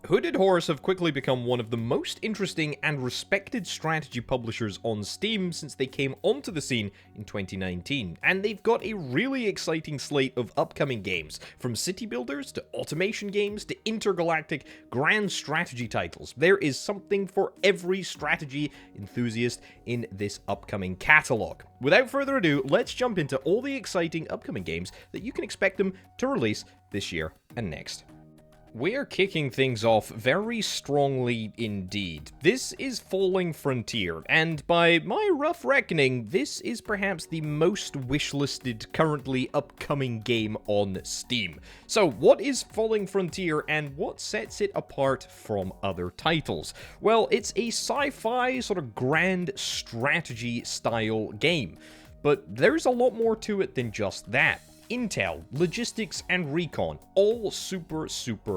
Hooded Horse have quickly become one of the most interesting and respected strategy publishers on Steam since they came onto the scene in 2019, and they've got a really exciting slate of upcoming games, from city builders to automation games to intergalactic grand strategy titles. There is something for every strategy enthusiast in this upcoming catalogue. Without further ado, let's jump into all the exciting upcoming games that you can expect them to release this year and next. We're kicking things off very strongly indeed. This is Falling Frontier, and by my rough reckoning, this is perhaps the most wishlisted currently upcoming game on Steam. So what is Falling Frontier and what sets it apart from other titles? Well, it's a sci-fi sort of grand strategy style game, but there's a lot more to it than just that. Intel, logistics, and recon, all super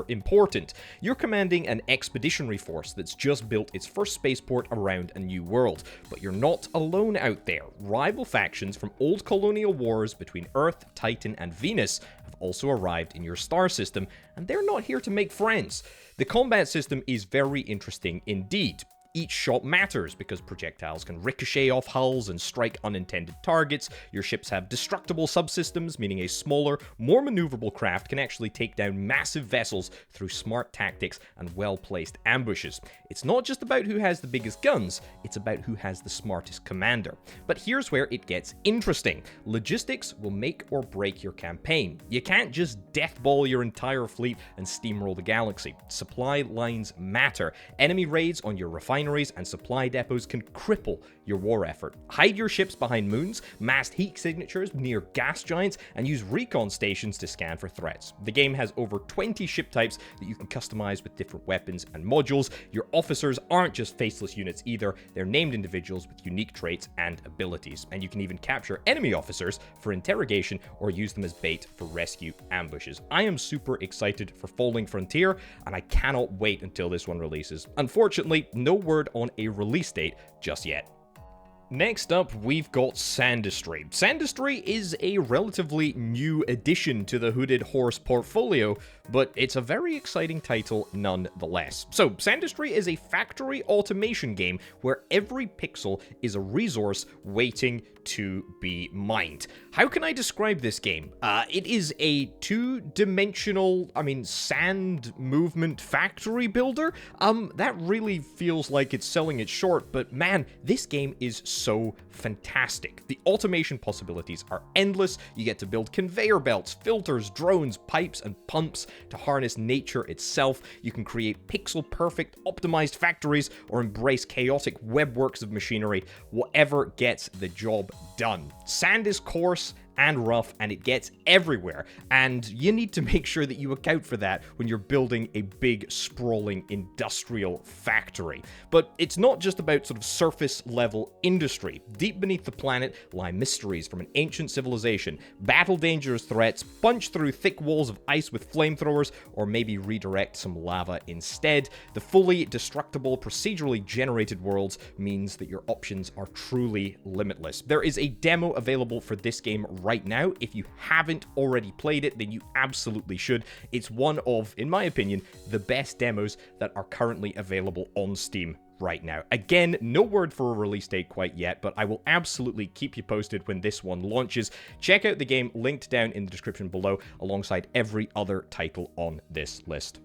important. You're commanding an expeditionary force that's just built its first spaceport around a new world, but you're not alone out there. Rival factions from old colonial wars between Earth, Titan, and Venus have also arrived in your star system, and they're not here to make friends. The combat system is very interesting indeed. Each shot matters because projectiles can ricochet off hulls and strike unintended targets. Your ships have destructible subsystems, meaning a smaller, more maneuverable craft can actually take down massive vessels through smart tactics and well-placed ambushes. It's not just about who has the biggest guns, it's about who has the smartest commander. But here's where it gets interesting. Logistics will make or break your campaign. You can't just deathball your entire fleet and steamroll the galaxy. Supply lines matter. Enemy raids on your refineries and supply depots can cripple your war effort. Hide your ships behind moons, mass heat signatures near gas giants, and use recon stations to scan for threats. The game has over 20 ship types that you can customize with different weapons and modules. Your officers aren't just faceless units either, they're named individuals with unique traits and abilities, and you can even capture enemy officers for interrogation or use them as bait for rescue ambushes. I am super excited for Falling Frontier, and I cannot wait until this one releases. Unfortunately, no word on a release date just yet. Next up, we've got Sandustry. Sandustry is a relatively new addition to the Hooded Horse portfolio, but it's a very exciting title nonetheless. So, Sandustry is a factory automation game where every pixel is a resource waiting to be mined. How can I describe this game? It is a two-dimensional, sand movement factory builder. That really feels like it's selling it short, but man, this game is so fantastic. The automation possibilities are endless. You get to build conveyor belts, filters, drones, pipes, and pumps to harness nature itself. You can create pixel-perfect, optimized factories or embrace chaotic webworks of machinery. Whatever gets the job done. Sand is coarse and rough, and it gets everywhere, and you need to make sure that you account for that when you're building a big, sprawling industrial factory. But it's not just about sort of surface-level industry. Deep beneath the planet lie mysteries from an ancient civilization, battle dangerous threats, punch through thick walls of ice with flamethrowers, or maybe redirect some lava instead. The fully destructible, procedurally generated worlds means that your options are truly limitless. There is a demo available for this game right now. If you haven't already played it, then you absolutely should. It's one of, in my opinion, the best demos that are currently available on Steam right now. Again, no word for a release date quite yet, but I will absolutely keep you posted when this one launches. Check out the game linked down in the description below, alongside every other title on this list.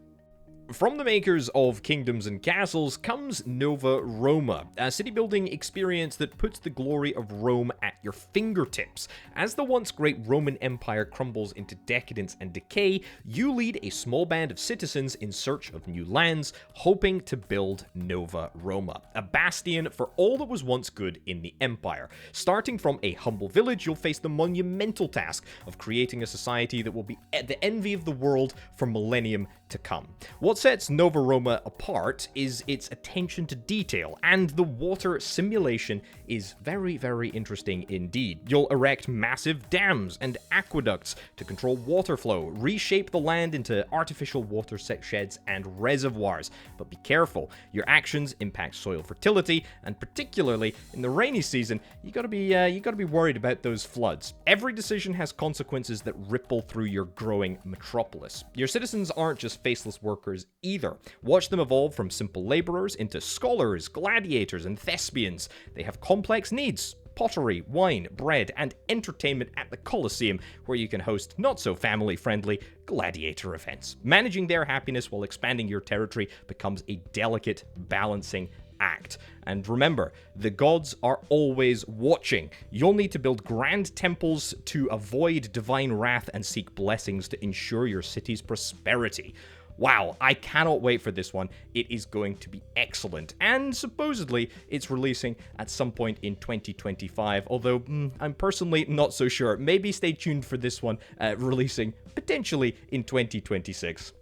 From the makers of Kingdoms and Castles comes Nova Roma, a city-building experience that puts the glory of Rome at your fingertips. As the once great Roman Empire crumbles into decadence and decay, you lead a small band of citizens in search of new lands, hoping to build Nova Roma, a bastion for all that was once good in the Empire. Starting from a humble village, you'll face the monumental task of creating a society that will be the envy of the world for millennium to come. What sets Nova Roma apart is its attention to detail, and the water simulation is very, very interesting indeed. You'll erect massive dams and aqueducts to control water flow, reshape the land into artificial water sheds and reservoirs. But be careful, your actions impact soil fertility, and particularly in the rainy season, you gotta be worried about those floods. Every decision has consequences that ripple through your growing metropolis. Your citizens aren't just faceless workers either. Watch them evolve from simple laborers into scholars, gladiators, and thespians. They have complex needs: pottery, wine, bread, and entertainment at the Colosseum, where you can host not-so-family-friendly gladiator events. Managing their happiness while expanding your territory becomes a delicate balancing act. And remember, the gods are always watching. You'll need to build grand temples to avoid divine wrath and seek blessings to ensure your city's prosperity. Wow, I cannot wait for this one. It is going to be excellent. And supposedly, it's releasing at some point in 2025, although I'm personally not so sure. Maybe stay tuned for this one releasing potentially in 2026.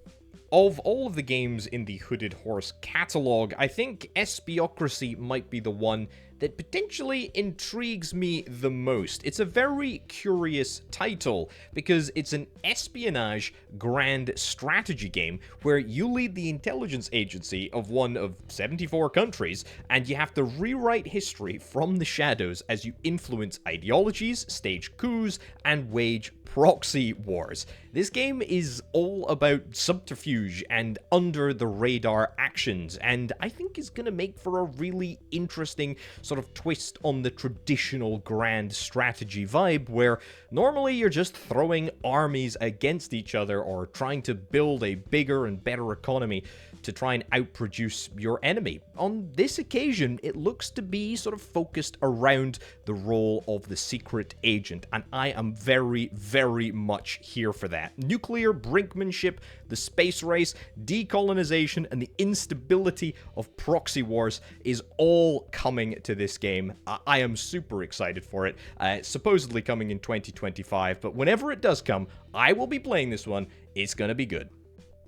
Of all of the games in the Hooded Horse catalog, I think Espiocracy might be the one that potentially intrigues me the most. It's a very curious title, because it's an espionage grand strategy game where you lead the intelligence agency of one of 74 countries, and you have to rewrite history from the shadows as you influence ideologies, stage coups, and wage proxy wars. This game is all about subterfuge and under-the-radar actions, and I think is going to make for a really interesting sort of twist on the traditional grand strategy vibe, where normally you're just throwing armies against each other or trying to build a bigger and better economy to try and outproduce your enemy. On this occasion, it looks to be sort of focused around the role of the secret agent, and I am very, very much here for that. Nuclear brinkmanship, the space race, decolonization, and the instability of proxy wars is all coming to this game. I am super excited for it. It's supposedly coming in 2025, but whenever it does come, I will be playing this one. It's gonna be good.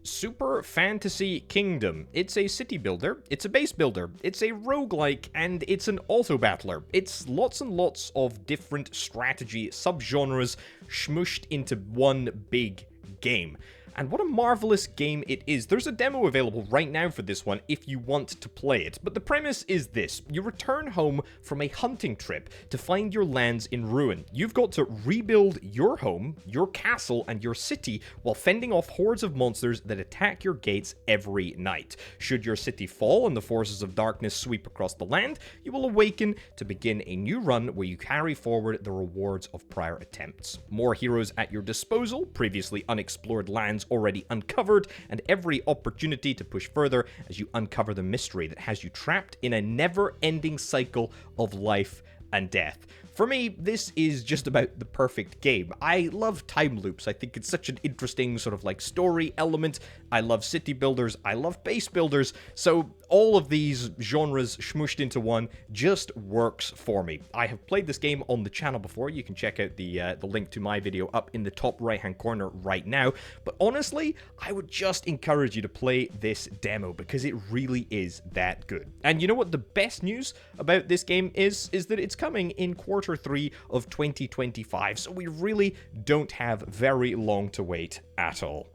Super Fantasy Kingdom. It's a city builder, it's a base builder, it's a roguelike, and it's an auto-battler. It's lots and lots of different strategy subgenres smooshed into one big game. And what a marvelous game it is. There's a demo available right now for this one if you want to play it. But the premise is this: you return home from a hunting trip to find your lands in ruin. You've got to rebuild your home, your castle, and your city while fending off hordes of monsters that attack your gates every night. Should your city fall and the forces of darkness sweep across the land, you will awaken to begin a new run where you carry forward the rewards of prior attempts. More heroes at your disposal, previously unexplored lands already uncovered, and every opportunity to push further as you uncover the mystery that has you trapped in a never-ending cycle of life and death. For me, this is just about the perfect game. I love time loops. I think it's such an interesting sort of like story element. I love city builders. I love base builders. So all of these genres smooshed into one just works for me. I have played this game on the channel before. You can check out the link to my video up in the top right-hand corner right now. But honestly, I would just encourage you to play this demo because it really is that good. And you know what the best news about this game is that it's coming in Q3 of 2025, so we really don't have very long to wait at all.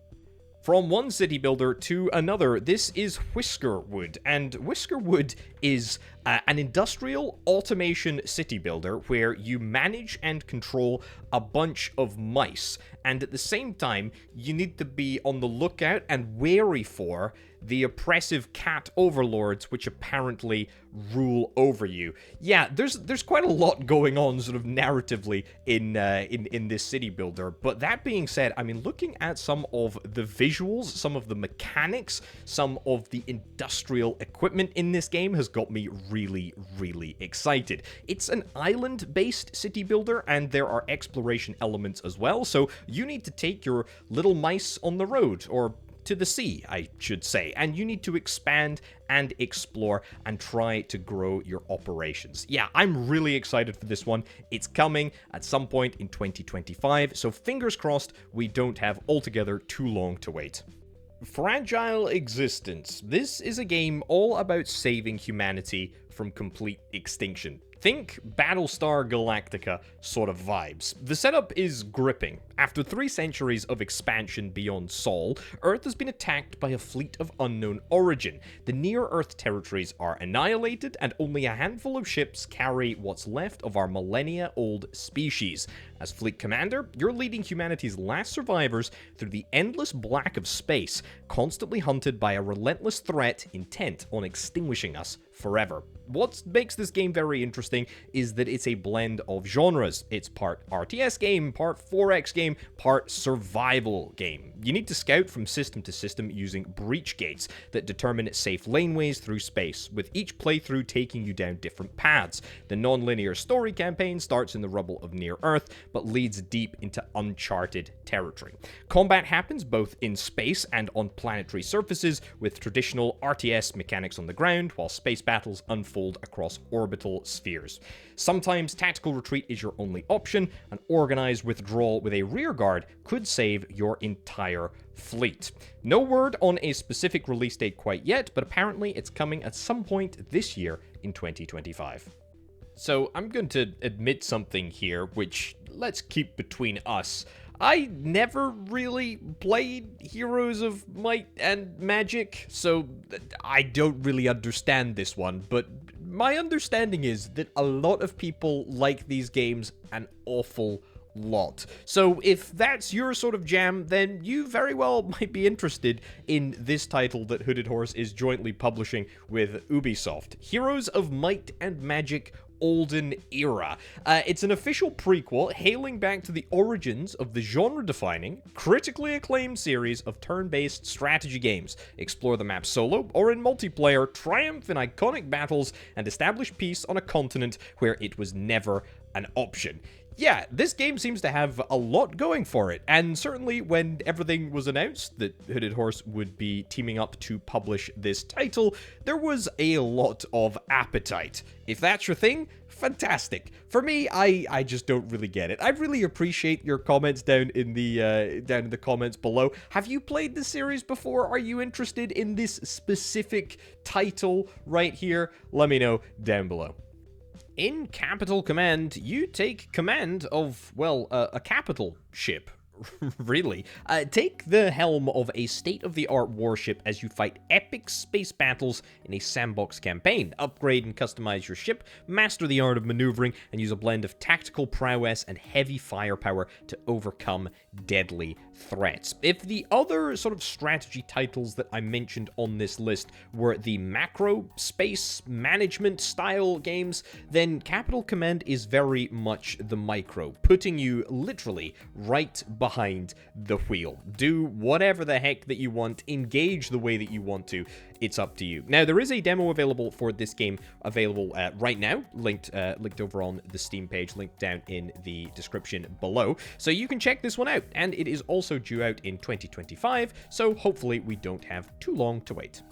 From one city builder to another, this is Whiskerwood, and Whiskerwood is an industrial automation city builder where you manage and control a bunch of mice, and at the same time, you need to be on the lookout and wary for the oppressive cat overlords which apparently rule over you. Yeah, there's quite a lot going on sort of narratively in this city builder, but that being said, I mean, looking at some of the visuals, some of the mechanics, some of the industrial equipment in this game has got me really, really excited. It's an island-based city builder, and there are exploration elements as well, so you need to take your little mice on the road, or to the sea, I should say, and you need to expand and explore and try to grow your operations. Yeah, I'm really excited for this one. It's coming at some point in 2025, so fingers crossed we don't have altogether too long to wait. Fragile Existence. This is a game all about saving humanity from complete extinction. Think Battlestar Galactica sort of vibes. The setup is gripping. After 3 centuries of expansion beyond Sol, Earth has been attacked by a fleet of unknown origin. The near-Earth territories are annihilated, and only a handful of ships carry what's left of our millennia-old species. As fleet commander, you're leading humanity's last survivors through the endless black of space, constantly hunted by a relentless threat intent on extinguishing us forever. What makes this game very interesting is that it's a blend of genres. It's part RTS game, part 4X game, part survival game. You need to scout from system to system using breach gates that determine safe laneways through space, with each playthrough taking you down different paths. The non-linear story campaign starts in the rubble of near-Earth, but leads deep into uncharted territory. Combat happens both in space and on planetary surfaces, with traditional RTS mechanics on the ground, while space battles unfold across orbital spheres. Sometimes tactical retreat is your only option. An organized withdrawal with a rearguard could save your entire fleet. No word on a specific release date quite yet, but apparently it's coming at some point this year in 2025. So I'm going to admit something here, which let's keep between us. I never really played Heroes of Might and Magic, so I don't really understand this one, but my understanding is that a lot of people like these games an awful lot. So if that's your sort of jam, then you very well might be interested in this title that Hooded Horse is jointly publishing with Ubisoft. Heroes of Might and Magic Olden Era. It's an official prequel hailing back to the origins of the genre-defining, critically acclaimed series of turn-based strategy games. Explore the map solo or in multiplayer, triumph in iconic battles, and establish peace on a continent where it was never an option. Yeah, this game seems to have a lot going for it, and certainly when everything was announced that Hooded Horse would be teaming up to publish this title, there was a lot of appetite. If that's your thing, fantastic. For me, I just don't really get it. I really appreciate your comments down in the comments below. Have you played this series before? Are you interested in this specific title right here? Let me know down below. In Capital Command, you take command of, well, a capital ship. Really. Take the helm of a state-of-the-art warship as you fight epic space battles in a sandbox campaign. Upgrade and customize your ship, master the art of maneuvering, and use a blend of tactical prowess and heavy firepower to overcome deadly threats. If the other sort of strategy titles that I mentioned on this list were the macro space management style games, then Capital Command is very much the micro, putting you literally right behind the wheel. Do whatever the heck that you want, engage the way that you want to. It's up to you. Now, there is a demo available for this game, available right now, linked over on the Steam page, linked down in the description below. So you can check this one out, and it is also due out in 2025, so hopefully we don't have too long to wait.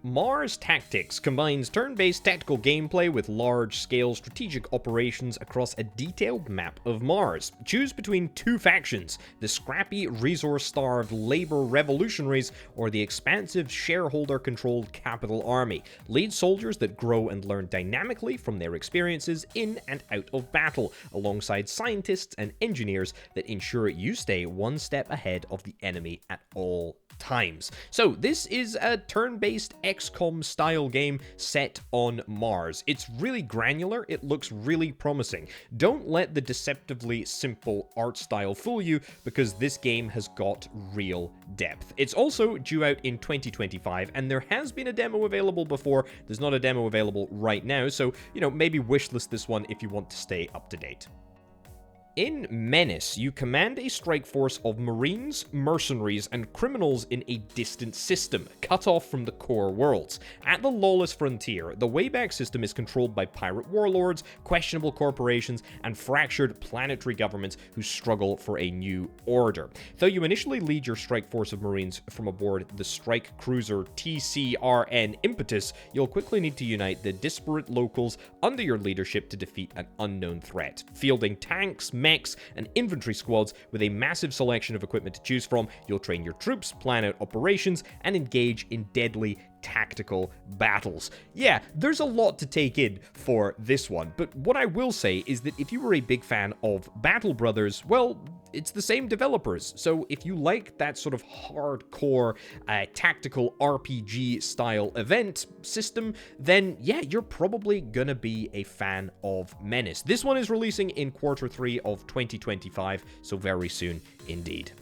Mars Tactics combines turn-based tactical gameplay with large-scale strategic operations across a detailed map of Mars. Choose between 2 factions, the scrappy, resource-starved labor revolutionaries or the expansive, shareholder-controlled capital army. Lead soldiers that grow and learn dynamically from their experiences in and out of battle, alongside scientists and engineers that ensure you stay one step ahead of the enemy at all times. So this is a turn-based XCOM style game set on Mars. It's really granular, it looks really promising. Don't let the deceptively simple art style fool you, because this game has got real depth. It's also due out in 2025, and there has been a demo available before. There's not a demo available right now, so, maybe wishlist this one if you want to stay up to date. In MENACE, you command a strike force of marines, mercenaries, and criminals in a distant system, cut off from the core worlds. At the lawless frontier, the Wayback System is controlled by pirate warlords, questionable corporations, and fractured planetary governments who struggle for a new order. Though you initially lead your strike force of marines from aboard the strike cruiser TCRN Impetus, you'll quickly need to unite the disparate locals under your leadership to defeat an unknown threat. Fielding tanks, mechs, and infantry squads with a massive selection of equipment to choose from, you'll train your troops, plan out operations, and engage in deadly tactical battles. Yeah, there's a lot to take in for this one, but what I will say is that if you were a big fan of Battle Brothers, well, it's the same developers. So if you like that sort of hardcore tactical RPG style event system, then yeah, you're probably gonna be a fan of MENACE. This one is releasing in Q3 of 2025, so very soon indeed.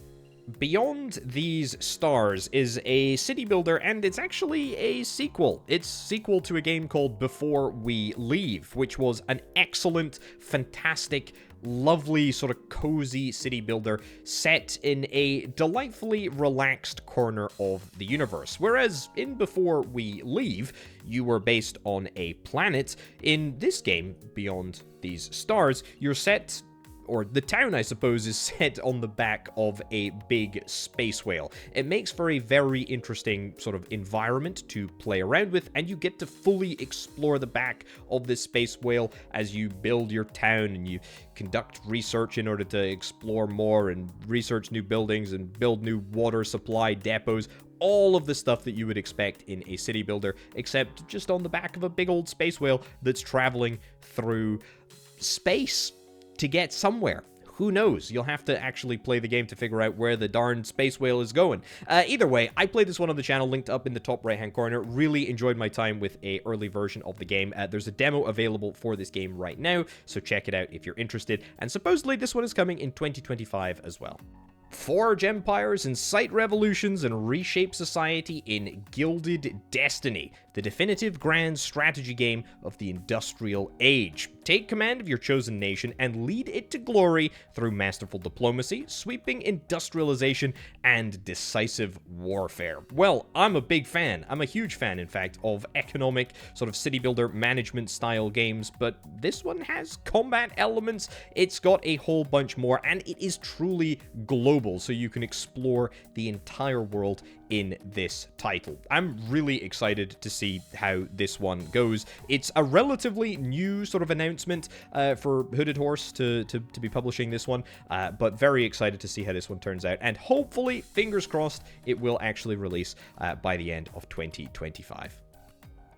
Beyond These Stars is a city builder, and it's actually a sequel. It's a sequel to a game called Before We Leave, which was an excellent, fantastic, lovely, sort of cozy city builder set in a delightfully relaxed corner of the universe. Whereas in Before We Leave, you were based on a planet. In this game, Beyond These Stars, you're set, or the town, I suppose, is set on the back of a big space whale. It makes for a very interesting sort of environment to play around with, and you get to fully explore the back of this space whale as you build your town and you conduct research in order to explore more and research new buildings and build new water supply depots. All of the stuff that you would expect in a city builder, except just on the back of a big old space whale that's traveling through space to get somewhere. Who knows? You'll have to actually play the game to figure out where the darn space whale is going. Either way, I played this one on the channel, linked up in the top right-hand corner. Really enjoyed my time with a early version of the game. There's a demo available for this game right now, so check it out if you're interested. And supposedly this one is coming in 2025 as well. Forge empires, incite revolutions, and reshape society in Gilded Destiny, the definitive grand strategy game of the industrial age. Take command of your chosen nation and lead it to glory through masterful diplomacy, sweeping industrialization, and decisive warfare. Well, I'm a big fan. I'm a huge fan, in fact, of economic sort of city builder management style games, but this one has combat elements. It's got a whole bunch more, and it is truly global, so you can explore the entire world in this title. I'm really excited to see how this one goes. It's a relatively new sort of announcement for Hooded Horse to be publishing this one, but very excited to see how this one turns out, and hopefully, fingers crossed, it will actually release by the end of 2025.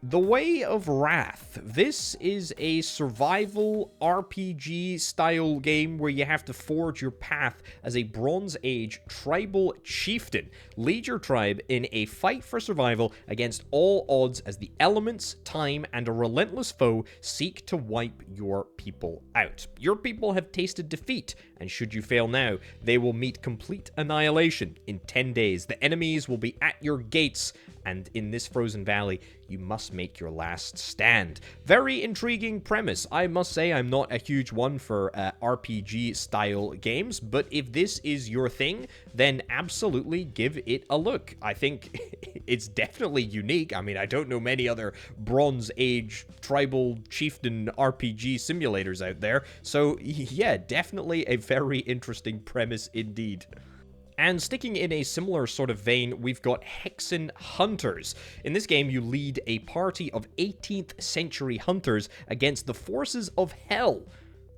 The Way of Wrath. This is a survival RPG style game where you have to forge your path as a Bronze Age tribal chieftain. Lead your tribe in a fight for survival against all odds as the elements, time, and a relentless foe seek to wipe your people out. Your people have tasted defeat, and should you fail now, they will meet complete annihilation in 10 days. The enemies will be at your gates, and in this frozen valley, you must make your last stand. Very intriguing premise. I must say I'm not a huge one for RPG-style games, but if this is your thing, then absolutely give it a look. I think it's definitely unique. I mean, I don't know many other Bronze Age tribal chieftain RPG simulators out there, so yeah, definitely a very interesting premise indeed. And sticking in a similar sort of vein, we've got Hexxen Hunters. In this game, you lead a party of 18th century hunters against the forces of hell.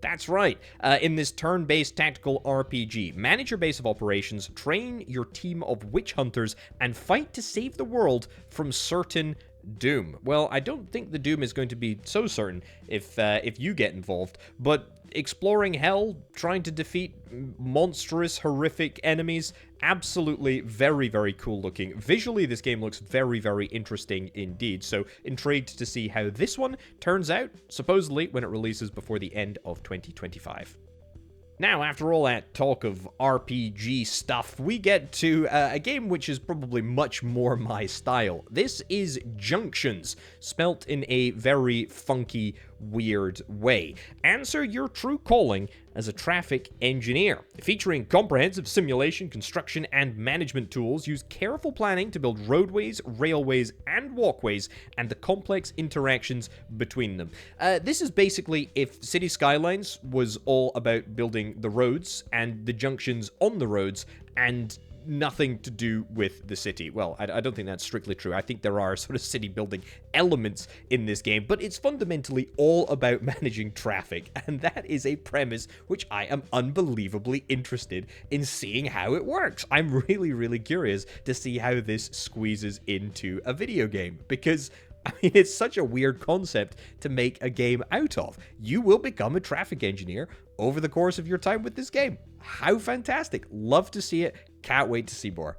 That's right, in this turn-based tactical RPG. Manage your base of operations, train your team of witch hunters, and fight to save the world from certain doom. Well, I don't think the doom is going to be so certain if you get involved, but exploring hell, trying to defeat monstrous, horrific enemies, absolutely very, very cool looking. Visually, this game looks very, very interesting indeed, so intrigued to see how this one turns out, supposedly when it releases before the end of 2025. Now, after all that talk of RPG stuff, we get to a game which is probably much more my style. This is Junxions, spelt in a very funky, weird way. Answer your true calling as a traffic engineer. Featuring comprehensive simulation, construction, and management tools, use careful planning to build roadways, railways, and walkways, and the complex interactions between them. This is basically if City Skylines was all about building the roads and the junctions on the roads, and nothing to do with the city. Well, I don't think that's strictly true. I think there are sort of city building elements in this game, but it's fundamentally all about managing traffic, and that is a premise which I am unbelievably interested in seeing how it works. I'm really, really curious to see how this squeezes into a video game, because I mean, it's such a weird concept to make a game out of. You will become a traffic engineer over the course of your time with this game. How fantastic. Love to see it. Can't wait to see more.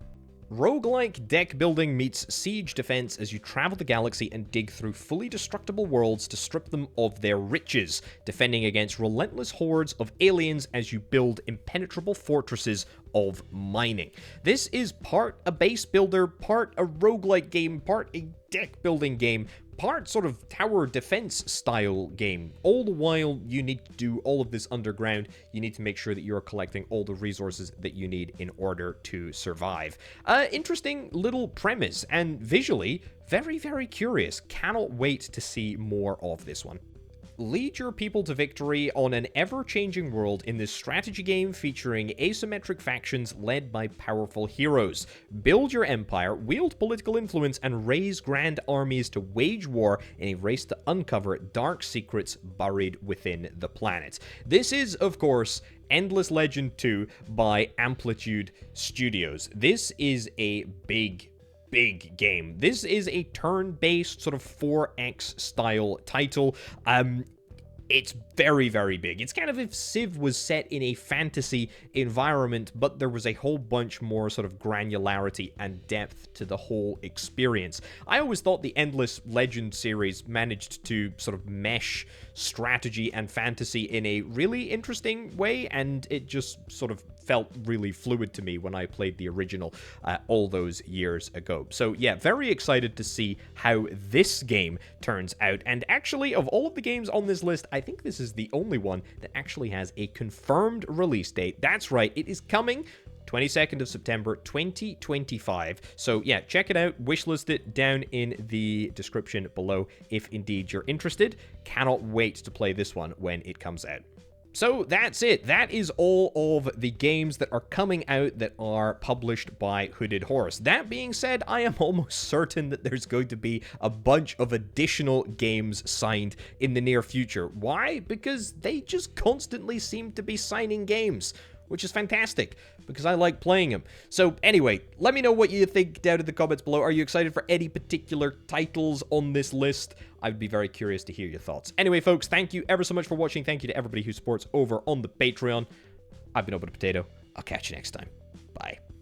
Roguelike deck building meets siege defense as you travel the galaxy and dig through fully destructible worlds to strip them of their riches, defending against relentless hordes of aliens as you build impenetrable fortresses of mining. This is part a base builder, part a roguelike game, part a deck building game, part sort of tower defense style game. All the while you need to do all of this underground. You need to make sure that you're collecting all the resources that you need in order to survive. Interesting little premise, and visually very, very curious. Cannot wait to see more of this one. Lead your people to victory on an ever-changing world in this strategy game featuring asymmetric factions led by powerful heroes. Build your empire, wield political influence, and raise grand armies to wage war in a race to uncover dark secrets buried within the planet. This is, of course, Endless Legend 2 by Amplitude Studios. This is a big game. This is a turn-based sort of 4X style title. It's very, very big. It's kind of if Civ was set in a fantasy environment, but there was a whole bunch more sort of granularity and depth to the whole experience. I always thought the Endless Legend series managed to sort of mesh strategy and fantasy in a really interesting way, and it just sort of felt really fluid to me when I played the original all those years ago. So yeah, very excited to see how this game turns out. And actually, of all of the games on this list, I think this is the only one that actually has a confirmed release date. That's right, it is coming 22nd of September 2025. So yeah, check it out, wishlist it down in the description below if indeed you're interested. Cannot wait to play this one when it comes out. So that's it. That is all of the games that are coming out that are published by Hooded Horse. That being said, I am almost certain that there's going to be a bunch of additional games signed in the near future. Why? Because they just constantly seem to be signing games, which is fantastic, because I like playing them. So anyway, let me know what you think down in the comments below. Are you excited for any particular titles on this list? I would be very curious to hear your thoughts. Anyway, folks, thank you ever so much for watching. Thank you to everybody who supports over on the Patreon. I've been Open Potato. I'll catch you next time.